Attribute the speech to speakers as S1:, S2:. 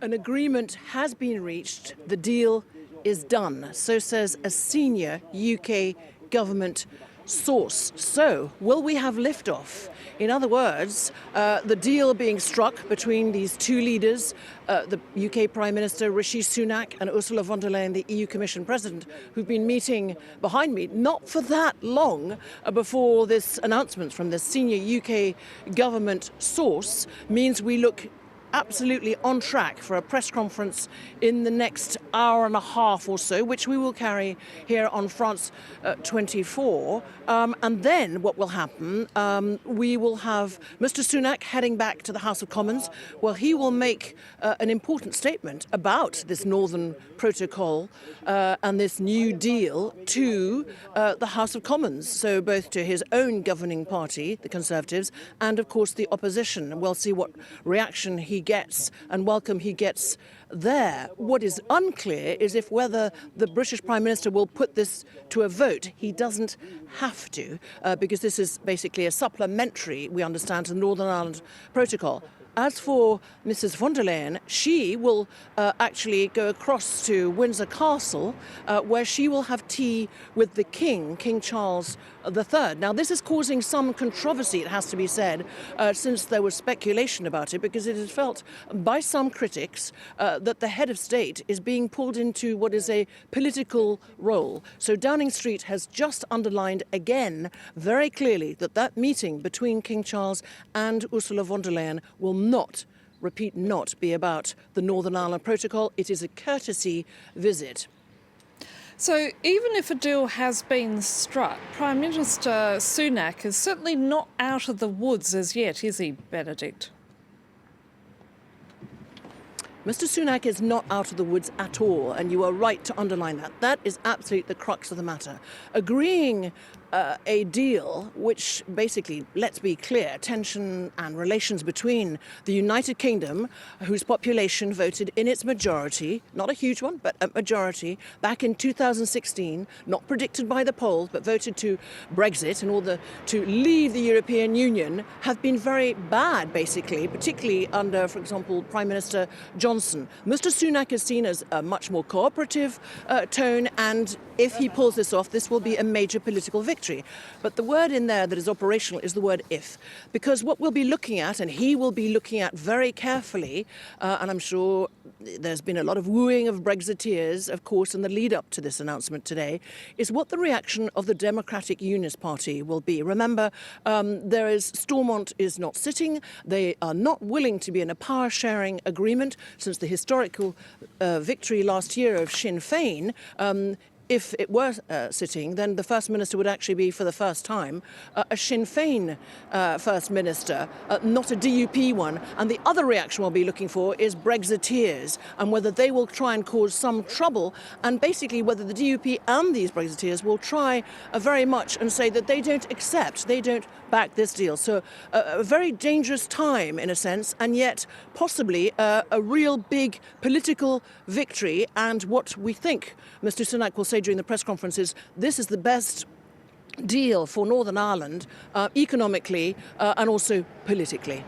S1: An agreement has been reached. The deal is done. So says a senior UK government source. So, will we have liftoff? In other words, the deal being struck between these two leaders, the UK Prime Minister Rishi Sunak and Ursula von der Leyen, the EU Commission President, who've been meeting behind me, not for that long before this announcement from the senior UK government source, means we look absolutely on track for a press conference in the next hour and a half or so, which we will carry here on France 24. And then what will happen, we will have Mr. Sunak heading back to the House of Commons. Well, he will make an important statement about this Northern Protocol and this new deal to the House of Commons, so both to his own governing party, the Conservatives, and of course the opposition. We'll see what reaction he gets and welcome he gets there. What is unclear is if whether the British Prime Minister will put this to a vote. He doesn't have to, because this is basically a supplementary, we understand, to the Northern Ireland Protocol. As for Mrs. von der Leyen, she will actually go across to Windsor Castle, where she will have tea with the King, King Charles III. Now, this is causing some controversy, it has to be said, since there was speculation about it, because it is felt by some critics that the head of state is being pulled into what is a political role. So Downing Street has just underlined again very clearly that that meeting between King Charles and Ursula von der Leyen will not, repeat, not be about the Northern Ireland Protocol. It is a courtesy visit.
S2: So even if a deal has been struck, Prime Minister Sunak is certainly not out of the woods as yet, is he, Benedict?
S1: Mr. Sunak is not out of the woods at all, and you are right to underline that. That is absolutely the crux of the matter. Agreeing a deal which basically, let's be clear, tension and relations between the United Kingdom, whose population voted in its majority, not a huge one, but a majority, back in 2016, not predicted by the polls, but voted to Brexit in order to leave the European Union, have been very bad, basically, particularly under, for example, Prime Minister Johnson. Mr. Sunak is seen as a much more cooperative tone, and if he pulls this off, this will be a major political victory. But the word in there that is operational is the word if. Because what we'll be looking at, and he will be looking at very carefully, and I'm sure there's been a lot of wooing of Brexiteers, of course, in the lead up to this announcement today, is what the reaction of the Democratic Unionist Party will be. Remember, Stormont is not sitting. They are not willing to be in a power-sharing agreement since the historical victory last year of Sinn Féin. If it were sitting, then the First Minister would actually be, for the first time, a Sinn Féin First Minister, not a DUP one. And the other reaction we'll be looking for is Brexiteers, and whether they will try and cause some trouble, and basically whether the DUP and these Brexiteers will try very much and say that they don't accept, they don't back this deal. So a very dangerous time, in a sense, and yet possibly a real big political victory. And what we think Mr. Sunak will say during the press conference is this is the best deal for Northern Ireland economically and also politically.